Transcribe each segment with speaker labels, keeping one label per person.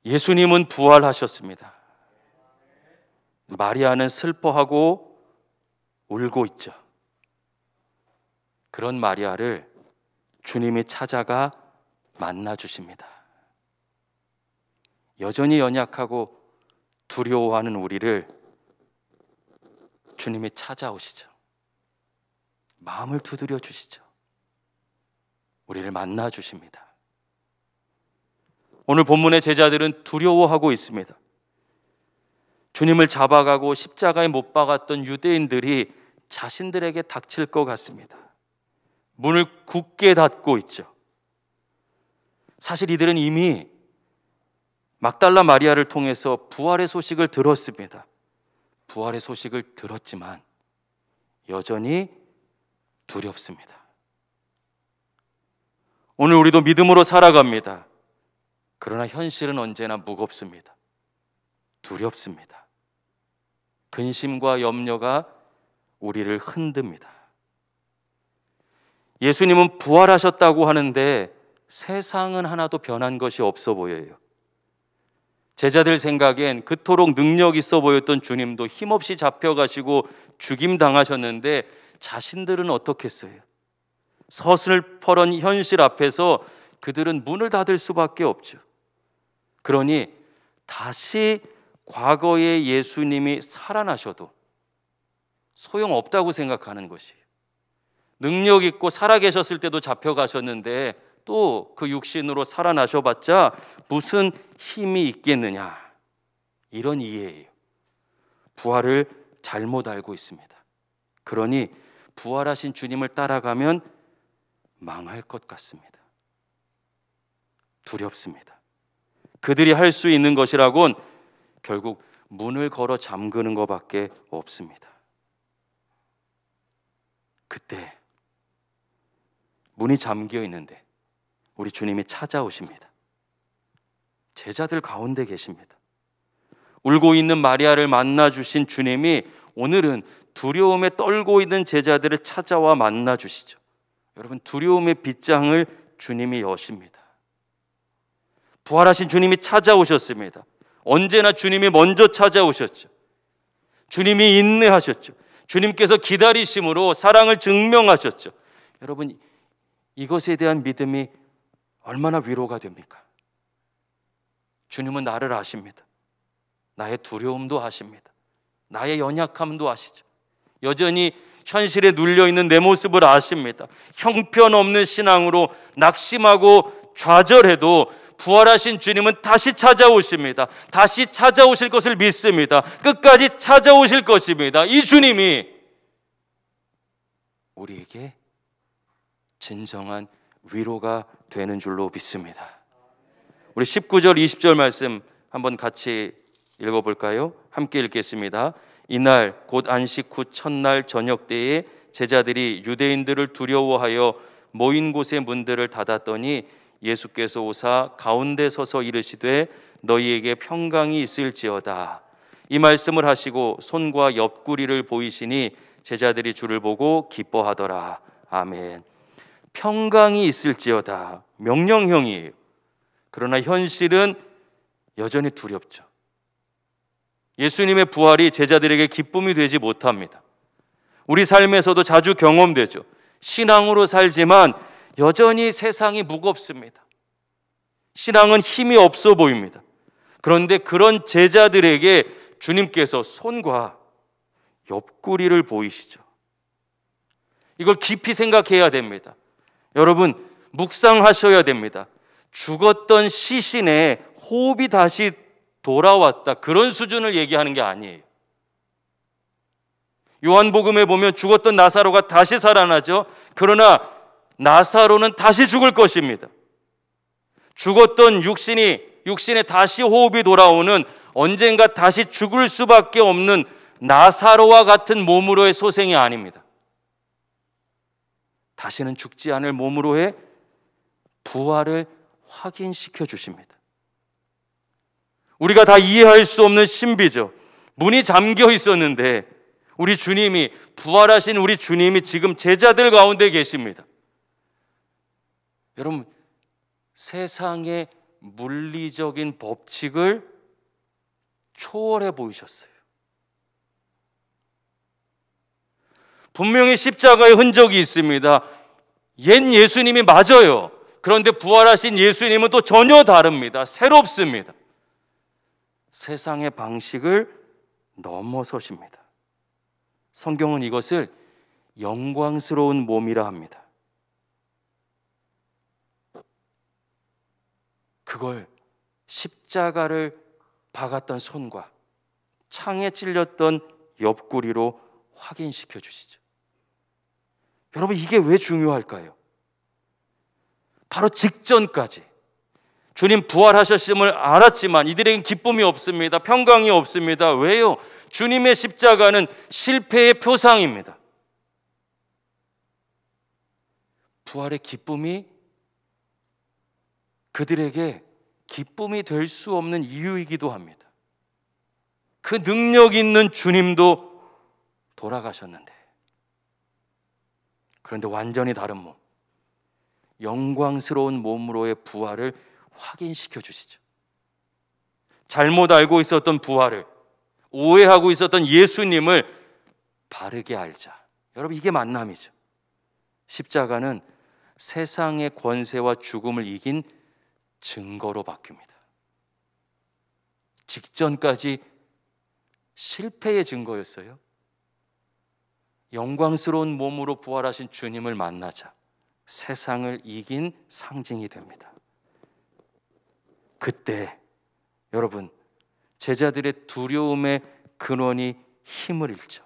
Speaker 1: 예수님은 부활하셨습니다. 마리아는 슬퍼하고 울고 있죠. 그런 마리아를 주님이 찾아가 만나 주십니다. 여전히 연약하고 두려워하는 우리를 주님이 찾아오시죠. 마음을 두드려 주시죠. 우리를 만나 주십니다. 오늘 본문의 제자들은 두려워하고 있습니다. 주님을 잡아가고 십자가에 못 박았던 유대인들이 자신들에게 닥칠 것 같습니다. 문을 굳게 닫고 있죠. 사실 이들은 이미 막달라 마리아를 통해서 부활의 소식을 들었습니다. 부활의 소식을 들었지만 여전히 두렵습니다. 오늘 우리도 믿음으로 살아갑니다. 그러나 현실은 언제나 무겁습니다. 두렵습니다. 근심과 염려가 우리를 흔듭니다. 예수님은 부활하셨다고 하는데 세상은 하나도 변한 것이 없어 보여요. 제자들 생각엔 그토록 능력 있어 보였던 주님도 힘없이 잡혀가시고 죽임당하셨는데 자신들은 어떻겠어요? 서슬퍼런 현실 앞에서 그들은 문을 닫을 수밖에 없죠. 그러니 다시 과거의 예수님이 살아나셔도 소용없다고 생각하는 것이에요. 능력 있고 살아계셨을 때도 잡혀가셨는데 또 그 육신으로 살아나셔봤자 무슨 힘이 있겠느냐, 이런 이해예요. 부활을 잘못 알고 있습니다. 그러니 부활하신 주님을 따라가면 망할 것 같습니다. 두렵습니다. 그들이 할 수 있는 것이라곤 결국 문을 걸어 잠그는 것밖에 없습니다. 그때 문이 잠겨 있는데 우리 주님이 찾아오십니다. 제자들 가운데 계십니다. 울고 있는 마리아를 만나 주신 주님이 오늘은 두려움에 떨고 있는 제자들을 찾아와 만나 주시죠. 여러분, 두려움의 빗장을 주님이 여십니다. 부활하신 주님이 찾아오셨습니다. 언제나 주님이 먼저 찾아오셨죠. 주님이 인내하셨죠. 주님께서 기다리심으로 사랑을 증명하셨죠. 여러분, 이것에 대한 믿음이 얼마나 위로가 됩니까? 주님은 나를 아십니다. 나의 두려움도 아십니다. 나의 연약함도 아시죠. 여전히 현실에 눌려있는 내 모습을 아십니다. 형편없는 신앙으로 낙심하고 좌절해도 부활하신 주님은 다시 찾아오십니다. 다시 찾아오실 것을 믿습니다. 끝까지 찾아오실 것입니다. 이 주님이 우리에게 진정한 위로가 되는 줄로 믿습니다. 우리 19절 20절 말씀 한번 같이 읽어볼까요? 함께 읽겠습니다. 이날 곧 안식 후 첫날 저녁 때에 제자들이 유대인들을 두려워하여 모인 곳의 문들을 닫았더니 예수께서 오사 가운데 서서 이르시되 너희에게 평강이 있을지어다. 이 말씀을 하시고 손과 옆구리를 보이시니 제자들이 주를 보고 기뻐하더라. 아멘. 평강이 있을지어다. 명령형이에요. 그러나 현실은 여전히 두렵죠. 예수님의 부활이 제자들에게 기쁨이 되지 못합니다. 우리 삶에서도 자주 경험되죠. 신앙으로 살지만 여전히 세상이 무겁습니다. 신앙은 힘이 없어 보입니다. 그런데 그런 제자들에게 주님께서 손과 옆구리를 보이시죠. 이걸 깊이 생각해야 됩니다. 여러분, 묵상하셔야 됩니다. 죽었던 시신의 호흡이 다시 돌아왔다, 그런 수준을 얘기하는 게 아니에요. 요한복음에 보면 죽었던 나사로가 다시 살아나죠. 그러나 나사로는 다시 죽을 것입니다. 죽었던 육신에 다시 호흡이 돌아오는, 언젠가 다시 죽을 수밖에 없는 나사로와 같은 몸으로의 소생이 아닙니다. 다시는 죽지 않을 몸으로의 부활을 확인시켜 주십니다. 우리가 다 이해할 수 없는 신비죠. 문이 잠겨 있었는데 우리 주님이, 부활하신 우리 주님이 지금 제자들 가운데 계십니다. 여러분, 세상의 물리적인 법칙을 초월해 보이셨어요. 분명히 십자가의 흔적이 있습니다. 옛 예수님이 맞아요. 그런데 부활하신 예수님은 또 전혀 다릅니다. 새롭습니다. 세상의 방식을 넘어서십니다. 성경은 이것을 영광스러운 몸이라 합니다. 그걸 십자가를 박았던 손과 창에 찔렸던 옆구리로 확인시켜 주시죠. 여러분, 이게 왜 중요할까요? 바로 직전까지 주님 부활하셨음을 알았지만 이들에겐 기쁨이 없습니다. 평강이 없습니다. 왜요? 주님의 십자가는 실패의 표상입니다. 부활의 기쁨이 그들에게 기쁨이 될 수 없는 이유이기도 합니다. 그 능력 있는 주님도 돌아가셨는데, 그런데 완전히 다른 몸, 영광스러운 몸으로의 부활을 확인시켜 주시죠. 잘못 알고 있었던 부활을, 오해하고 있었던 예수님을 바르게 알자. 여러분, 이게 만남이죠. 십자가는 세상의 권세와 죽음을 이긴 증거로 바뀝니다. 직전까지 실패의 증거였어요. 영광스러운 몸으로 부활하신 주님을 만나자 세상을 이긴 상징이 됩니다. 그때 여러분, 제자들의 두려움의 근원이 힘을 잃죠.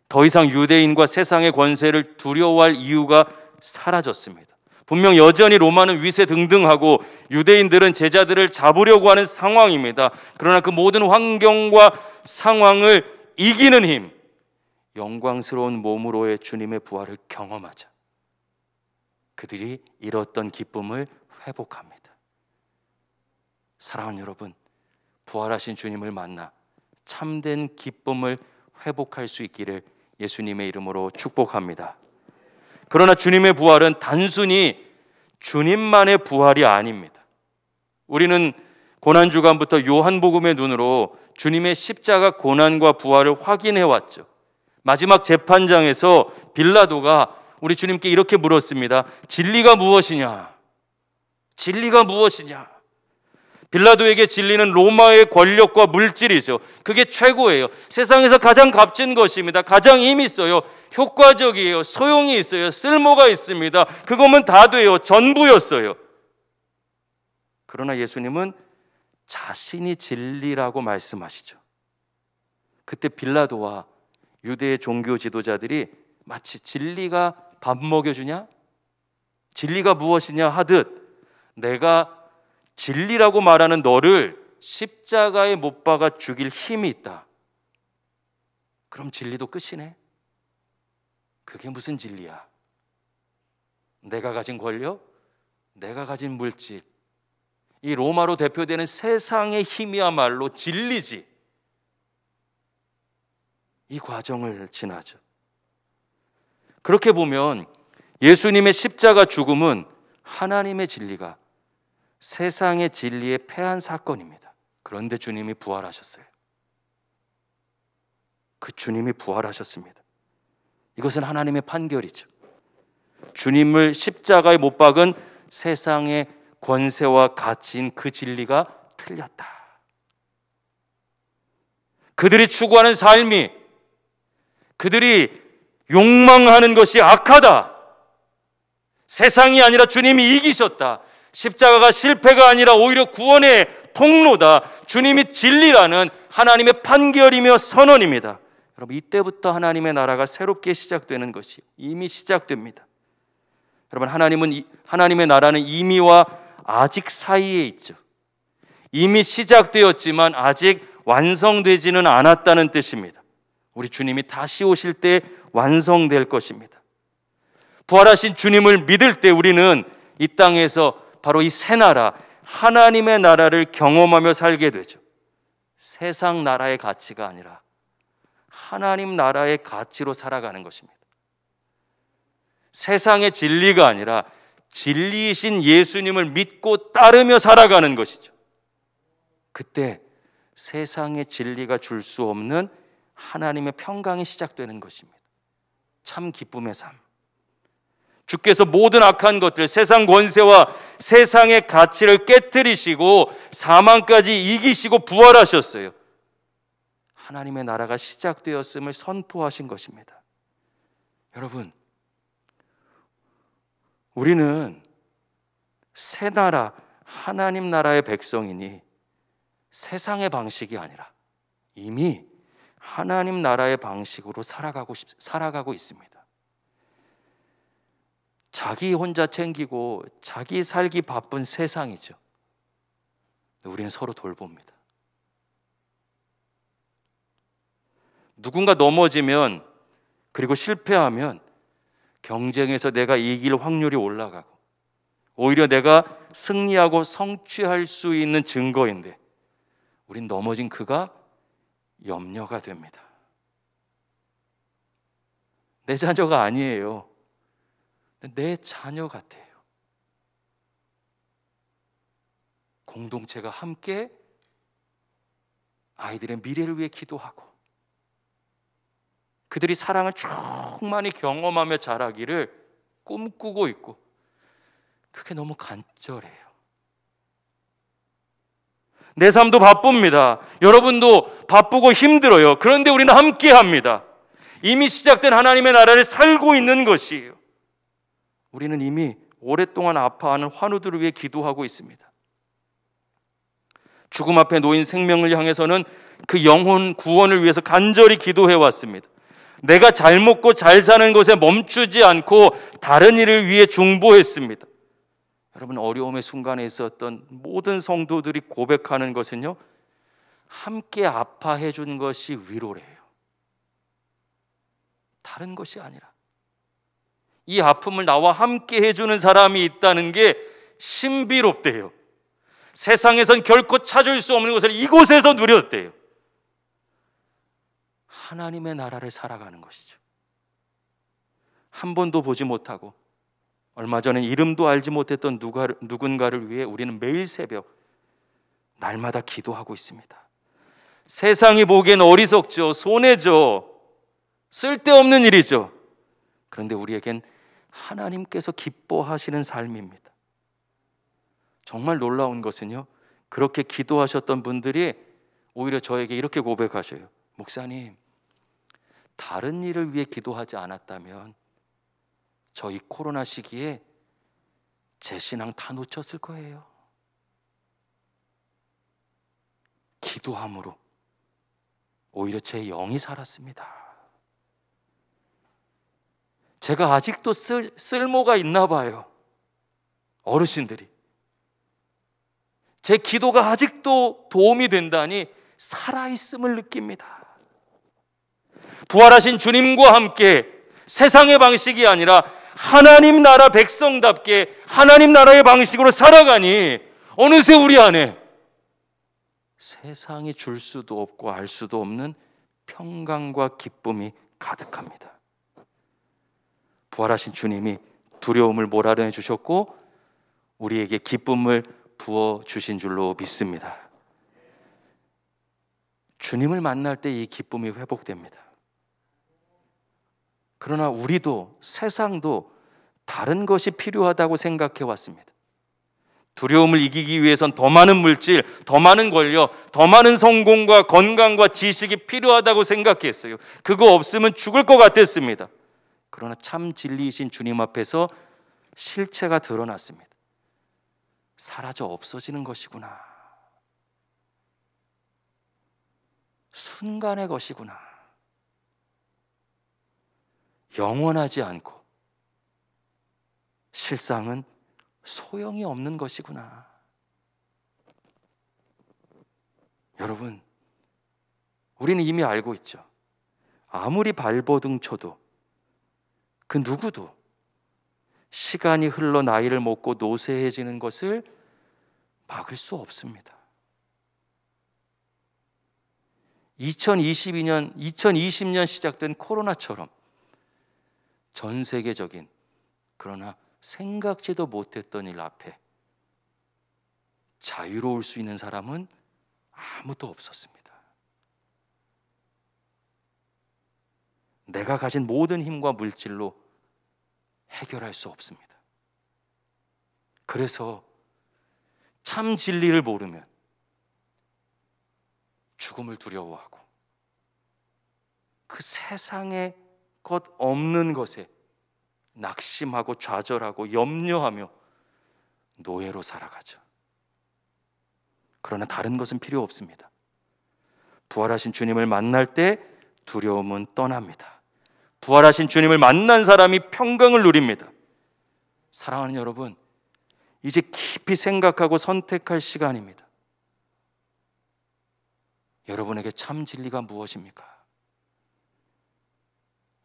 Speaker 1: 더 이상 유대인과 세상의 권세를 두려워할 이유가 사라졌습니다. 분명 여전히 로마는 위세등등하고 유대인들은 제자들을 잡으려고 하는 상황입니다. 그러나 그 모든 환경과 상황을 이기는 힘, 영광스러운 몸으로의 주님의 부활을 경험하자 그들이 잃었던 기쁨을 회복합니다. 사랑하는 여러분, 부활하신 주님을 만나 참된 기쁨을 회복할 수 있기를 예수님의 이름으로 축복합니다. 그러나 주님의 부활은 단순히 주님만의 부활이 아닙니다. 우리는 고난주간부터 요한복음의 눈으로 주님의 십자가 고난과 부활을 확인해 왔죠. 마지막 재판장에서 빌라도가 우리 주님께 이렇게 물었습니다. 진리가 무엇이냐? 진리가 무엇이냐? 빌라도에게 진리는 로마의 권력과 물질이죠. 그게 최고예요. 세상에서 가장 값진 것입니다. 가장 힘이 있어요. 효과적이에요. 소용이 있어요. 쓸모가 있습니다. 그거면 다 돼요. 전부였어요. 그러나 예수님은 자신이 진리라고 말씀하시죠. 그때 빌라도와 유대의 종교 지도자들이 마치 진리가 밥 먹여주냐? 진리가 무엇이냐 하듯 내가 진리라고 말하는 너를 십자가에 못 박아 죽일 힘이 있다. 그럼 진리도 끝이네. 그게 무슨 진리야? 내가 가진 권력, 내가 가진 물질, 이 로마로 대표되는 세상의 힘이야말로 진리지. 이 과정을 지나죠. 그렇게 보면 예수님의 십자가 죽음은 하나님의 진리가 세상의 진리에 패한 사건입니다. 그런데 주님이 부활하셨어요. 그 주님이 부활하셨습니다. 이것은 하나님의 판결이죠. 주님을 십자가에 못 박은 세상의 권세와 가치인 그 진리가 틀렸다. 그들이 추구하는 삶이, 그들이 욕망하는 것이 악하다. 세상이 아니라 주님이 이기셨다. 십자가가 실패가 아니라 오히려 구원의 통로다. 주님이 진리라는 하나님의 판결이며 선언입니다. 여러분, 이때부터 하나님의 나라가 새롭게 시작되는 것이 이미 시작됩니다. 여러분, 하나님의 나라는 이미와 아직 사이에 있죠. 이미 시작되었지만 아직 완성되지는 않았다는 뜻입니다. 우리 주님이 다시 오실 때 완성될 것입니다. 부활하신 주님을 믿을 때 우리는 이 땅에서 바로 이 새 나라, 하나님의 나라를 경험하며 살게 되죠. 세상 나라의 가치가 아니라 하나님 나라의 가치로 살아가는 것입니다. 세상의 진리가 아니라 진리이신 예수님을 믿고 따르며 살아가는 것이죠. 그때 세상의 진리가 줄 수 없는 하나님의 평강이 시작되는 것입니다. 참 기쁨의 삶. 주께서 모든 악한 것들, 세상 권세와 세상의 가치를 깨뜨리시고 사망까지 이기시고 부활하셨어요. 하나님의 나라가 시작되었음을 선포하신 것입니다. 여러분, 우리는 새 나라, 하나님 나라의 백성이니 세상의 방식이 아니라 이미 하나님 나라의 방식으로 살아가고 있습니다. 자기 혼자 챙기고 자기 살기 바쁜 세상이죠. 우리는 서로 돌봅니다. 누군가 넘어지면, 그리고 실패하면 경쟁에서 내가 이길 확률이 올라가고 오히려 내가 승리하고 성취할 수 있는 증거인데 우린 넘어진 그가 염려가 됩니다. 내 자녀가 아니에요. 내 자녀 같아요. 공동체가 함께 아이들의 미래를 위해 기도하고 그들이 사랑을 충만히 경험하며 자라기를 꿈꾸고 있고, 그게 너무 간절해요. 내 삶도 바쁩니다. 여러분도 바쁘고 힘들어요. 그런데 우리는 함께 합니다. 이미 시작된 하나님의 나라를 살고 있는 것이에요. 우리는 이미 오랫동안 아파하는 환우들을 위해 기도하고 있습니다. 죽음 앞에 놓인 생명을 향해서는 그 영혼 구원을 위해서 간절히 기도해 왔습니다. 내가 잘 먹고 잘 사는 것에 멈추지 않고 다른 일을 위해 중보했습니다. 여러분, 어려움의 순간에 있었던 모든 성도들이 고백하는 것은요, 함께 아파해 준 것이 위로래요. 다른 것이 아니라 이 아픔을 나와 함께 해주는 사람이 있다는 게 신비롭대요. 세상에선 결코 찾을 수 없는 것을 이곳에서 누렸대요. 하나님의 나라를 살아가는 것이죠. 한 번도 보지 못하고 얼마 전에 이름도 알지 못했던 누군가를 위해 우리는 매일 새벽 날마다 기도하고 있습니다. 세상이 보기엔 어리석죠. 손해죠. 쓸데없는 일이죠. 그런데 우리에겐 하나님께서 기뻐하시는 삶입니다. 정말 놀라운 것은요, 그렇게 기도하셨던 분들이 오히려 저에게 이렇게 고백하셔요. 목사님, 다른 일을 위해 기도하지 않았다면 저 이 코로나 시기에 제 신앙 다 놓쳤을 거예요. 기도함으로 오히려 제 영이 살았습니다. 제가 아직도 쓸모가 있나 봐요. 어르신들이 제 기도가 아직도 도움이 된다니 살아있음을 느낍니다. 부활하신 주님과 함께 세상의 방식이 아니라 하나님 나라 백성답게 하나님 나라의 방식으로 살아가니 어느새 우리 안에 세상이 줄 수도 없고 알 수도 없는 평강과 기쁨이 가득합니다. 부활하신 주님이 두려움을 몰아내 주셨고 우리에게 기쁨을 부어주신 줄로 믿습니다. 주님을 만날 때 이 기쁨이 회복됩니다. 그러나 우리도 세상도 다른 것이 필요하다고 생각해 왔습니다. 두려움을 이기기 위해선 더 많은 물질, 더 많은 권력, 더 많은 성공과 건강과 지식이 필요하다고 생각했어요. 그거 없으면 죽을 것 같았습니다. 그러나 참 진리이신 주님 앞에서 실체가 드러났습니다. 사라져 없어지는 것이구나. 순간의 것이구나. 영원하지 않고 실상은 소용이 없는 것이구나. 여러분, 우리는 이미 알고 있죠. 아무리 발버둥 쳐도 그 누구도 시간이 흘러 나이를 먹고 노쇠해지는 것을 막을 수 없습니다. 2020년 시작된 코로나처럼 전 세계적인, 그러나 생각지도 못했던 일 앞에 자유로울 수 있는 사람은 아무도 없었습니다. 내가 가진 모든 힘과 물질로 해결할 수 없습니다. 그래서 참 진리를 모르면 죽음을 두려워하고 그 세상에 것 없는 것에 낙심하고 좌절하고 염려하며 노예로 살아가죠. 그러나 다른 것은 필요 없습니다. 부활하신 주님을 만날 때 두려움은 떠납니다. 부활하신 주님을 만난 사람이 평강을 누립니다. 사랑하는 여러분, 이제 깊이 생각하고 선택할 시간입니다. 여러분에게 참 진리가 무엇입니까?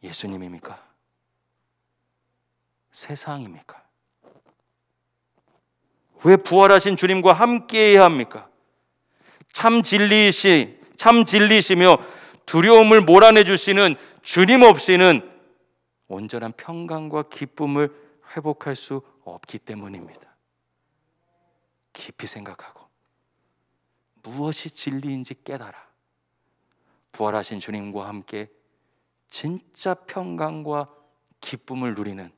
Speaker 1: 예수님입니까? 세상입니까? 왜 부활하신 주님과 함께해야 합니까? 참 진리이시며 두려움을 몰아내 주시는 주님 없이는 온전한 평강과 기쁨을 회복할 수 없기 때문입니다. 깊이 생각하고 무엇이 진리인지 깨달아 부활하신 주님과 함께 진짜 평강과 기쁨을 누리는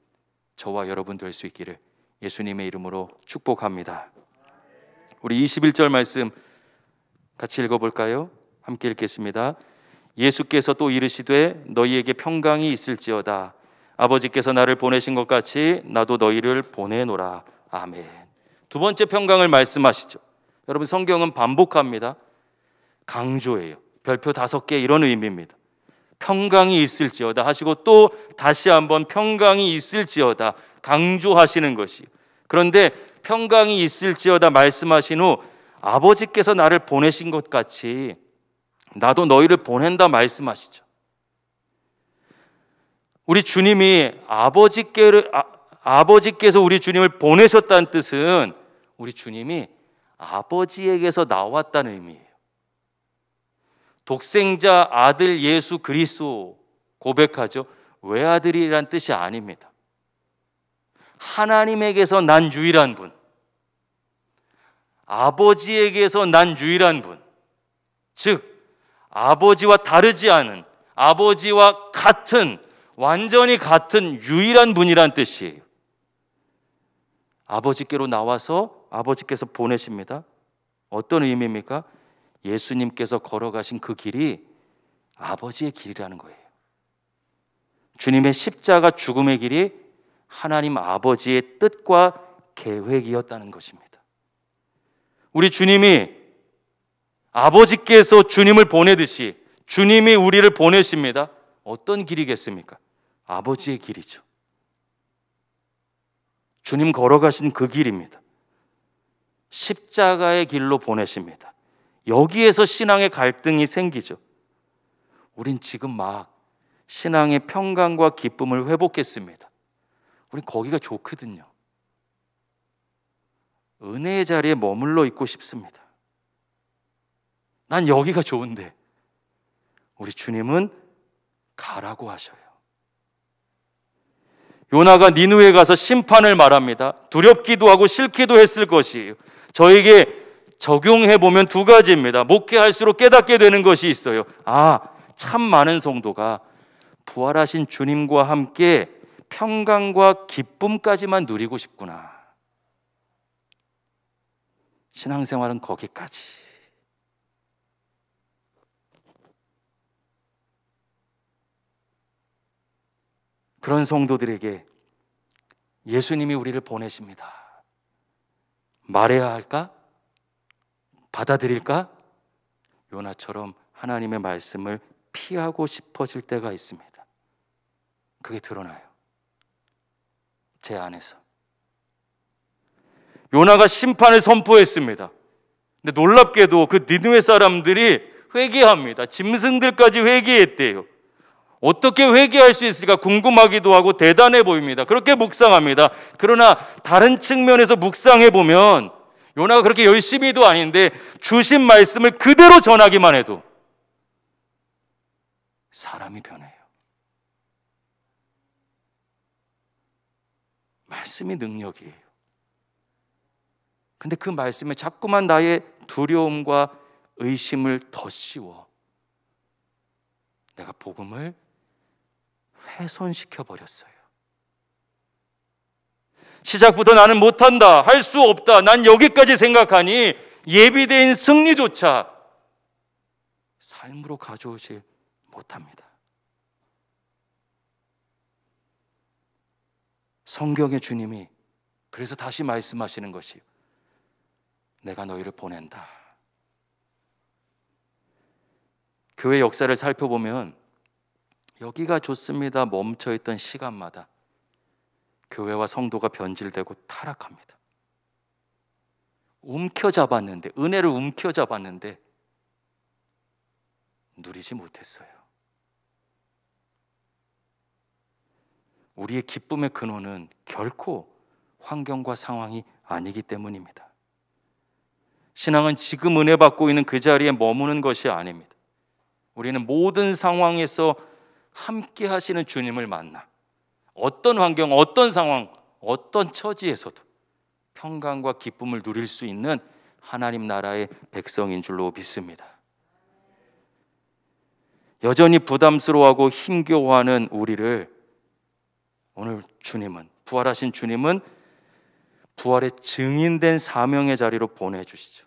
Speaker 1: 저와 여러분 될 수 있기를 예수님의 이름으로 축복합니다. 우리 21절 말씀 같이 읽어볼까요? 함께 읽겠습니다. 예수께서 또 이르시되 너희에게 평강이 있을지어다. 아버지께서 나를 보내신 것 같이 나도 너희를 보내노라. 아멘. 두 번째 평강을 말씀하시죠. 여러분, 성경은 반복합니다. 강조해요. 별표 5개 이런 의미입니다. 평강이 있을지어다 하시고 또 다시 한번 평강이 있을지어다 강조하시는 것이요. 그런데 평강이 있을지어다 말씀하신 후 아버지께서 나를 보내신 것 같이 나도 너희를 보낸다 말씀하시죠. 우리 주님이 아버지께서 우리 주님을 보내셨다는 뜻은 우리 주님이 아버지에게서 나왔다는 의미예요. 독생자 아들 예수 그리스도 고백하죠. 외아들이란 뜻이 아닙니다. 하나님에게서 난 유일한 분, 아버지에게서 난 유일한 분, 즉 아버지와 다르지 않은, 아버지와 같은, 완전히 같은 유일한 분이란 뜻이에요. 아버지께로 나와서 아버지께서 보내십니다. 어떤 의미입니까? 예수님께서 걸어가신 그 길이 아버지의 길이라는 거예요. 주님의 십자가 죽음의 길이 하나님 아버지의 뜻과 계획이었다는 것입니다. 우리 주님이 아버지께서 주님을 보내듯이 주님이 우리를 보내십니다. 어떤 길이겠습니까? 아버지의 길이죠. 주님 걸어가신 그 길입니다. 십자가의 길로 보내십니다. 여기에서 신앙의 갈등이 생기죠. 우린 지금 막 신앙의 평강과 기쁨을 회복했습니다. 우린 거기가 좋거든요. 은혜의 자리에 머물러 있고 싶습니다. 난 여기가 좋은데 우리 주님은 가라고 하셔요. 요나가 니느웨에 가서 심판을 말합니다. 두렵기도 하고 싫기도 했을 것이에요. 저에게 적용해 보면 두 가지입니다. 목회할수록 깨닫게 되는 것이 있어요. 참 많은 성도가 부활하신 주님과 함께 평강과 기쁨까지만 누리고 싶구나. 신앙생활은 거기까지. 그런 성도들에게 예수님이 우리를 보내십니다. 말해야 할까? 받아들일까? 요나처럼 하나님의 말씀을 피하고 싶어질 때가 있습니다. 그게 드러나요. 제 안에서. 요나가 심판을 선포했습니다. 근데 놀랍게도 그 니느웨 사람들이 회개합니다. 짐승들까지 회개했대요. 어떻게 회개할 수 있을까 궁금하기도 하고 대단해 보입니다. 그렇게 묵상합니다. 그러나 다른 측면에서 묵상해 보면 요나가 그렇게 열심히도 아닌데 주신 말씀을 그대로 전하기만 해도 사람이 변해요. 말씀이 능력이에요. 근데 그 말씀에 자꾸만 나의 두려움과 의심을 더 씌워 내가 복음을 훼손시켜 버렸어요. 시작부터 나는 못한다, 할 수 없다, 난 여기까지 생각하니 예비된 승리조차 삶으로 가져오지 못합니다. 성경의 주님이 그래서 다시 말씀하시는 것이 내가 너희를 보낸다. 교회 역사를 살펴보면 여기가 좋습니다 멈춰있던 시간마다 교회와 성도가 변질되고 타락합니다. 움켜잡았는데, 은혜를 움켜잡았는데 누리지 못했어요. 우리의 기쁨의 근원은 결코 환경과 상황이 아니기 때문입니다. 신앙은 지금 은혜 받고 있는 그 자리에 머무는 것이 아닙니다. 우리는 모든 상황에서 함께 하시는 주님을 만나 어떤 환경, 어떤 상황, 어떤 처지에서도 평강과 기쁨을 누릴 수 있는 하나님 나라의 백성인 줄로 믿습니다. 여전히 부담스러워하고 힘겨워하는 우리를 오늘 주님은, 부활하신 주님은 부활의 증인된 사명의 자리로 보내주시죠.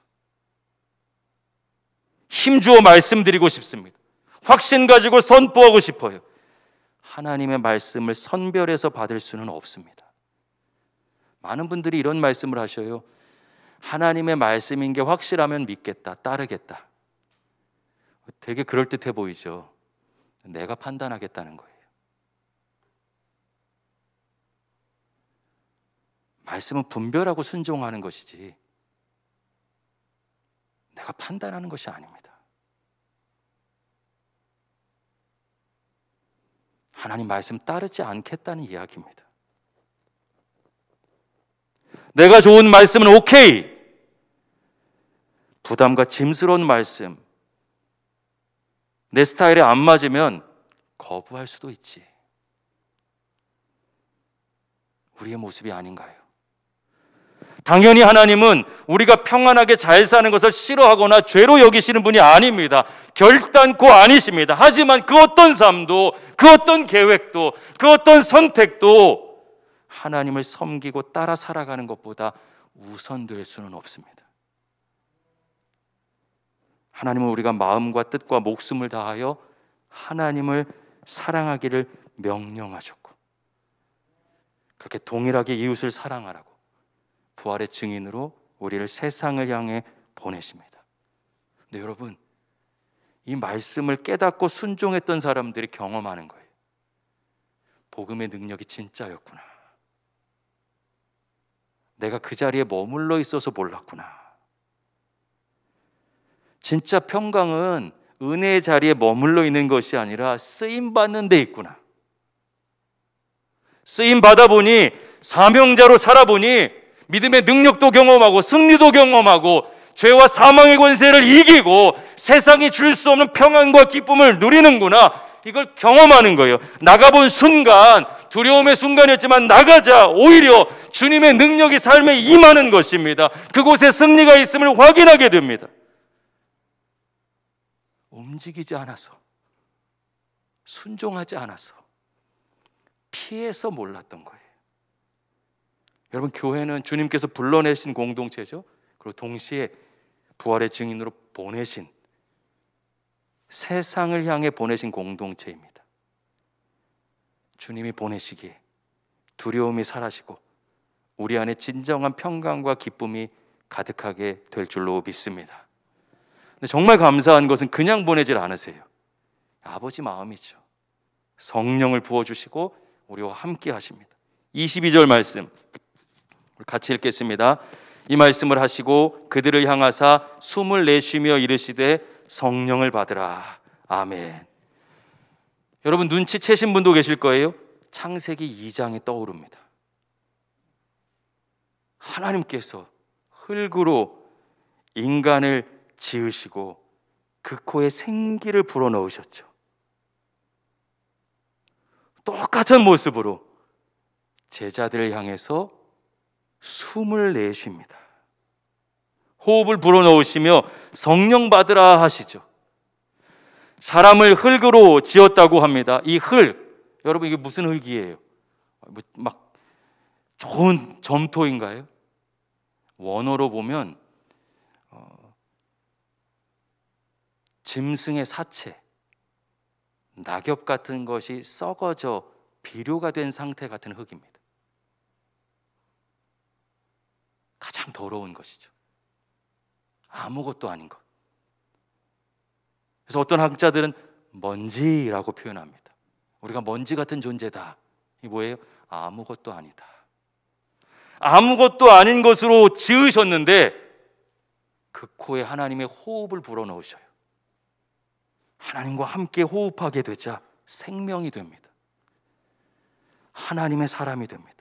Speaker 1: 힘주어 말씀드리고 싶습니다. 확신 가지고 선포하고 싶어요. 하나님의 말씀을 선별해서 받을 수는 없습니다. 많은 분들이 이런 말씀을 하셔요. 하나님의 말씀인 게 확실하면 믿겠다, 따르겠다. 되게 그럴듯해 보이죠. 내가 판단하겠다는 거예요. 말씀은 분별하고 순종하는 것이지 내가 판단하는 것이 아닙니다. 하나님 말씀 따르지 않겠다는 이야기입니다. 내가 좋은 말씀은 오케이. 부담과 짐스러운 말씀, 내 스타일에 안 맞으면 거부할 수도 있지. 우리의 모습이 아닌가요? 당연히 하나님은 우리가 평안하게 잘 사는 것을 싫어하거나 죄로 여기시는 분이 아닙니다. 결단코 아니십니다. 하지만 그 어떤 삶도, 그 어떤 계획도, 그 어떤 선택도 하나님을 섬기고 따라 살아가는 것보다 우선될 수는 없습니다. 하나님은 우리가 마음과 뜻과 목숨을 다하여 하나님을 사랑하기를 명령하셨고, 그렇게 동일하게 이웃을 사랑하라고 부활의 증인으로 우리를 세상을 향해 보내십니다. 근데 여러분, 이 말씀을 깨닫고 순종했던 사람들이 경험하는 거예요. 복음의 능력이 진짜였구나. 내가 그 자리에 머물러 있어서 몰랐구나. 진짜 평강은 은혜의 자리에 머물러 있는 것이 아니라 쓰임 받는 데 있구나. 쓰임 받아 보니, 사명자로 살아보니 믿음의 능력도 경험하고 승리도 경험하고 죄와 사망의 권세를 이기고 세상이 줄 수 없는 평안과 기쁨을 누리는구나. 이걸 경험하는 거예요. 나가본 순간, 두려움의 순간이었지만 나가자 오히려 주님의 능력이 삶에 임하는 것입니다. 그곳에 승리가 있음을 확인하게 됩니다. 움직이지 않아서, 순종하지 않아서, 피해서 몰랐던 거예요. 여러분, 교회는 주님께서 불러내신 공동체죠. 그리고 동시에 부활의 증인으로 보내신, 세상을 향해 보내신 공동체입니다. 주님이 보내시기에 두려움이 사라지고 우리 안에 진정한 평강과 기쁨이 가득하게 될 줄로 믿습니다. 근데 정말 감사한 것은 그냥 보내질 않으세요. 아버지 마음이죠. 성령을 부어주시고 우리와 함께 하십니다. 22절 말씀 같이 읽겠습니다. 이 말씀을 하시고 그들을 향하사 숨을 내쉬며 이르시되 성령을 받으라. 아멘. 여러분, 눈치채신 분도 계실 거예요. 창세기 2장이 떠오릅니다. 하나님께서 흙으로 인간을 지으시고 그 코에 생기를 불어넣으셨죠. 똑같은 모습으로 제자들을 향해서 숨을 내쉽니다. 호흡을 불어넣으시며 성령 받으라 하시죠. 사람을 흙으로 지었다고 합니다. 이 흙, 여러분 이게 무슨 흙이에요? 막 좋은 점토인가요? 원어로 보면 짐승의 사체, 낙엽 같은 것이 썩어져 비료가 된 상태 같은 흙입니다. 가장 더러운 것이죠. 아무것도 아닌 것. 그래서 어떤 학자들은 먼지라고 표현합니다. 우리가 먼지 같은 존재다. 이게 뭐예요? 아무것도 아니다. 아무것도 아닌 것으로 지으셨는데 그 코에 하나님의 호흡을 불어넣으셔요. 하나님과 함께 호흡하게 되자 생명이 됩니다. 하나님의 사람이 됩니다.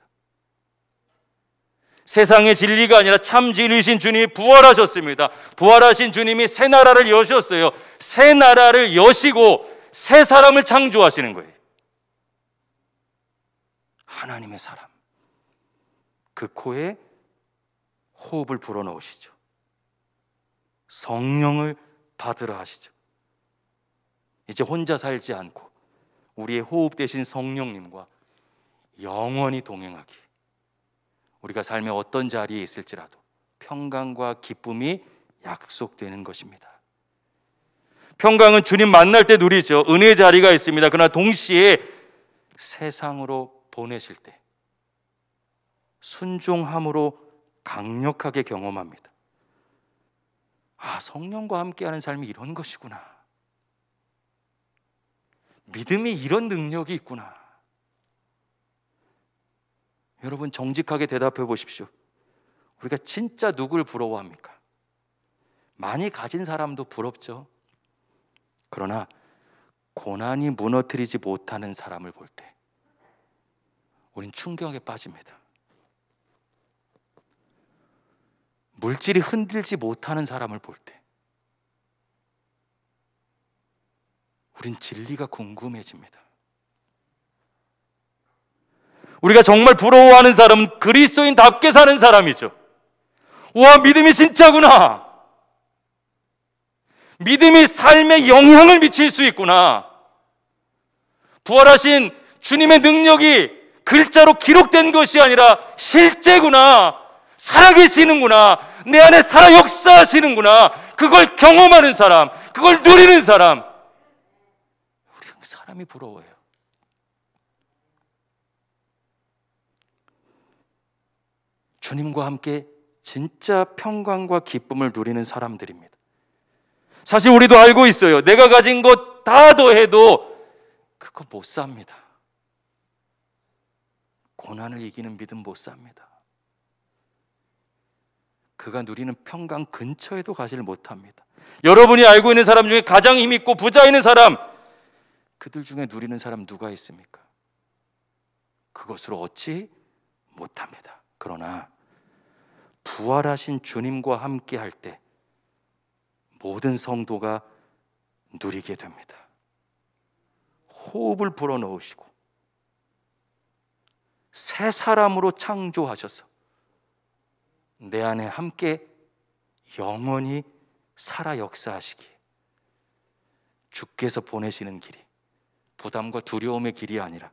Speaker 1: 세상의 진리가 아니라 참 진리이신 주님이 부활하셨습니다. 부활하신 주님이 새 나라를 여셨어요. 새 나라를 여시고 새 사람을 창조하시는 거예요. 하나님의 사람. 그 코에 호흡을 불어넣으시죠. 성령을 받으라 하시죠. 이제 혼자 살지 않고 우리의 호흡 되신 성령님과 영원히 동행하기. 우리가 삶의 어떤 자리에 있을지라도 평강과 기쁨이 약속되는 것입니다. 평강은 주님 만날 때 누리죠. 은혜의 자리가 있습니다. 그러나 동시에 세상으로 보내실 때 순종함으로 강력하게 경험합니다. 아, 성령과 함께하는 삶이 이런 것이구나. 믿음이 이런 능력이 있구나. 여러분 정직하게 대답해 보십시오. 우리가 진짜 누굴 부러워합니까? 많이 가진 사람도 부럽죠. 그러나 고난이 무너뜨리지 못하는 사람을 볼 때 우린 충격에 빠집니다. 물질이 흔들지 못하는 사람을 볼 때 우린 진리가 궁금해집니다. 우리가 정말 부러워하는 사람은 그리스도인답게 사는 사람이죠. 와, 믿음이 진짜구나. 믿음이 삶에 영향을 미칠 수 있구나. 부활하신 주님의 능력이 글자로 기록된 것이 아니라 실제구나. 살아계시는구나. 내 안에 살아 역사하시는구나. 그걸 경험하는 사람, 그걸 누리는 사람. 우리 사람이 부러워요. 주님과 함께 진짜 평강과 기쁨을 누리는 사람들입니다. 사실 우리도 알고 있어요. 내가 가진 것 다 더해도 그거 못 삽니다. 고난을 이기는 믿음 못 삽니다. 그가 누리는 평강 근처에도 가지를 못합니다. 여러분이 알고 있는 사람 중에 가장 힘있고 부자 있는 사람, 그들 중에 누리는 사람 누가 있습니까? 그것으로 얻지 못합니다. 그러나 부활하신 주님과 함께 할 때 모든 성도가 누리게 됩니다. 호흡을 불어넣으시고 새 사람으로 창조하셔서 내 안에 함께 영원히 살아 역사하시기에 주께서 보내시는 길이 부담과 두려움의 길이 아니라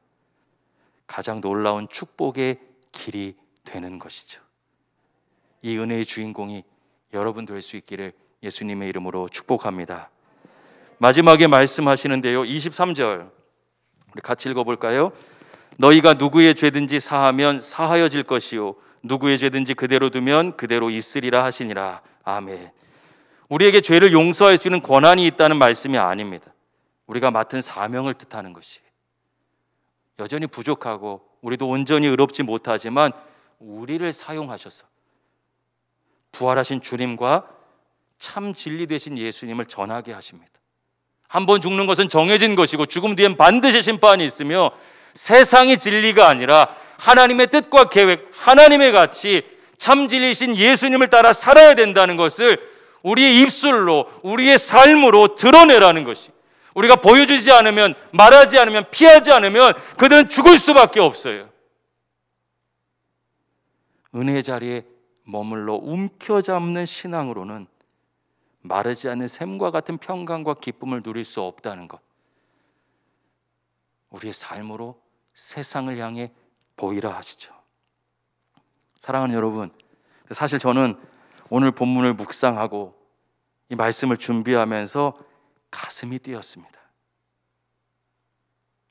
Speaker 1: 가장 놀라운 축복의 길이 되는 것이죠. 이 은혜의 주인공이 여러분 될 수 있기를 예수님의 이름으로 축복합니다. 마지막에 말씀하시는데요, 23절 우리 같이 읽어볼까요? 너희가 누구의 죄든지 사하면 사하여질 것이요 누구의 죄든지 그대로 두면 그대로 있으리라 하시니라. 아멘. 우리에게 죄를 용서할 수 있는 권한이 있다는 말씀이 아닙니다. 우리가 맡은 사명을 뜻하는 것이 여전히 부족하고 우리도 온전히 의롭지 못하지만 우리를 사용하셔서 부활하신 주님과 참 진리 되신 예수님을 전하게 하십니다. 한 번 죽는 것은 정해진 것이고 죽음 뒤엔 반드시 심판이 있으며 세상의 진리가 아니라 하나님의 뜻과 계획, 하나님의 가치, 참 진리이신 예수님을 따라 살아야 된다는 것을 우리의 입술로, 우리의 삶으로 드러내라는 것이, 우리가 보여주지 않으면, 말하지 않으면, 피하지 않으면 그들은 죽을 수밖에 없어요. 은혜 자리에 머물러 움켜잡는 신앙으로는 마르지 않는 샘과 같은 평강과 기쁨을 누릴 수 없다는 것, 우리의 삶으로 세상을 향해 보이라 하시죠. 사랑하는 여러분, 사실 저는 오늘 본문을 묵상하고 이 말씀을 준비하면서 가슴이 뛰었습니다.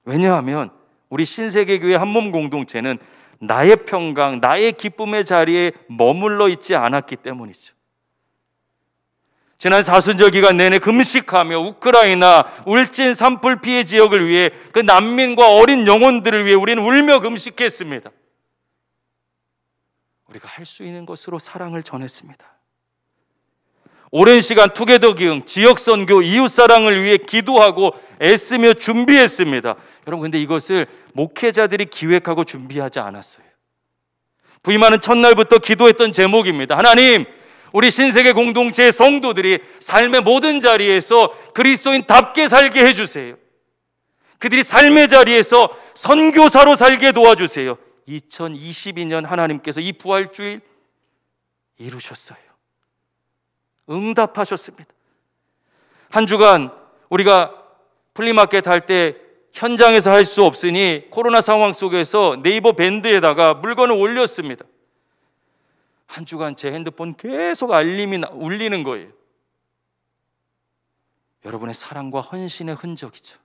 Speaker 1: 왜냐하면 우리 신세계교회 한몸 공동체는 나의 평강, 나의 기쁨의 자리에 머물러 있지 않았기 때문이죠. 지난 사순절 기간 내내 금식하며 우크라이나 울진 산불 피해 지역을 위해 그 난민과 어린 영혼들을 위해 우리는 울며 금식했습니다. 우리가 할 수 있는 것으로 사랑을 전했습니다. 오랜 시간 투게더 기흥, 지역 선교, 이웃 사랑을 위해 기도하고 애쓰며 준비했습니다. 여러분, 근데 이것을 목회자들이 기획하고 준비하지 않았어요. 부임하는 첫날부터 기도했던 제목입니다. 하나님, 우리 신세계 공동체의 성도들이 삶의 모든 자리에서 그리스도인답게 살게 해주세요. 그들이 삶의 자리에서 선교사로 살게 도와주세요. 2022년 하나님께서 이 부활주일 이루셨어요. 응답하셨습니다. 한 주간 우리가 플리마켓 할 때 현장에서 할 수 없으니 코로나 상황 속에서 네이버 밴드에다가 물건을 올렸습니다. 한 주간 제 핸드폰 계속 알림이 울리는 거예요. 여러분의 사랑과 헌신의 흔적이죠.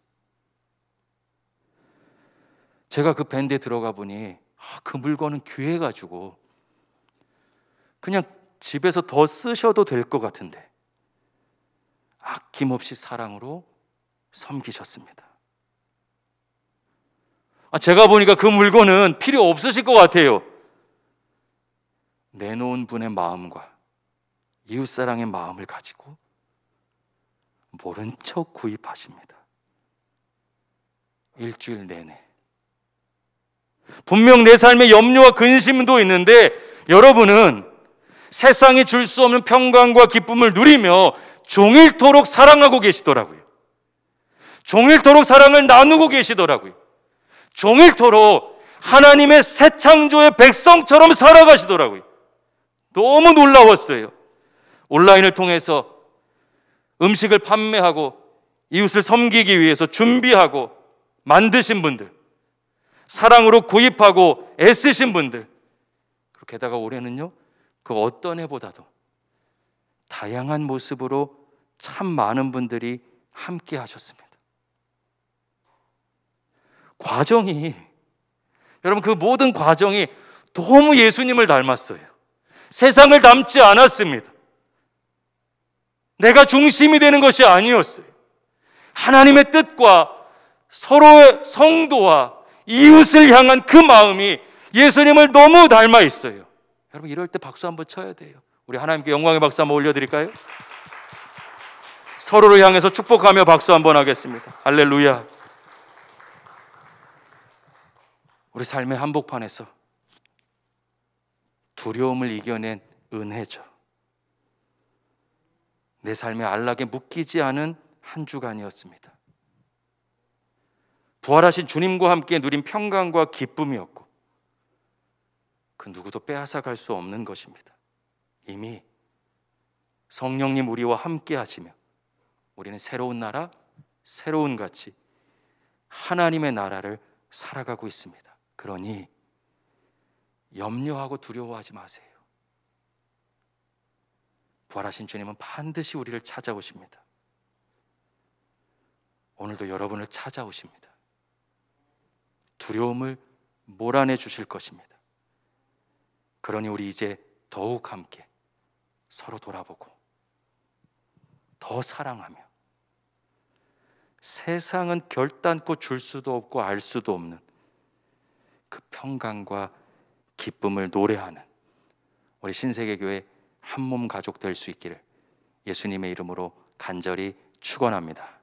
Speaker 1: 제가 그 밴드에 들어가 보니 그 물건은 귀해가지고 그냥 집에서 더 쓰셔도 될 것 같은데 아낌없이 사랑으로 섬기셨습니다. 제가 보니까 그 물건은 필요 없으실 것 같아요. 내놓은 분의 마음과 이웃사랑의 마음을 가지고 모른 척 구입하십니다. 일주일 내내. 분명 내 삶에 염려와 근심도 있는데 여러분은 세상이 줄 수 없는 평강과 기쁨을 누리며 종일토록 사랑하고 계시더라고요. 종일토록 사랑을 나누고 계시더라고요. 종일토록 하나님의 새 창조의 백성처럼 살아가시더라고요. 너무 놀라웠어요. 온라인을 통해서 음식을 판매하고 이웃을 섬기기 위해서 준비하고 만드신 분들, 사랑으로 구입하고 애쓰신 분들, 게다가 올해는요, 그 어떤 해보다도 다양한 모습으로 참 많은 분들이 함께 하셨습니다. 과정이, 여러분, 그 모든 과정이 너무 예수님을 닮았어요. 세상을 닮지 않았습니다. 내가 중심이 되는 것이 아니었어요. 하나님의 뜻과 서로의 성도와 이웃을 향한 그 마음이 예수님을 너무 닮아 있어요. 여러분, 이럴 때 박수 한번 쳐야 돼요. 우리 하나님께 영광의 박수 한번 올려드릴까요? 서로를 향해서 축복하며 박수 한번 하겠습니다. 할렐루야. 우리 삶의 한복판에서 두려움을 이겨낸 은혜죠. 내 삶의 안락에 묶이지 않은 한 주간이었습니다. 부활하신 주님과 함께 누린 평강과 기쁨이었고 그 누구도 빼앗아갈 수 없는 것입니다. 이미 성령님 우리와 함께 하시며 우리는 새로운 나라, 새로운 가치, 하나님의 나라를 살아가고 있습니다. 그러니 염려하고 두려워하지 마세요. 부활하신 주님은 반드시 우리를 찾아오십니다. 오늘도 여러분을 찾아오십니다. 두려움을 몰아내 주실 것입니다. 그러니 우리 이제 더욱 함께 서로 돌아보고 더 사랑하며 세상은 결단코 줄 수도 없고 알 수도 없는 그 평강과 기쁨을 노래하는 우리 신세계교회 한몸 가족 될 수 있기를 예수님의 이름으로 간절히 축원합니다.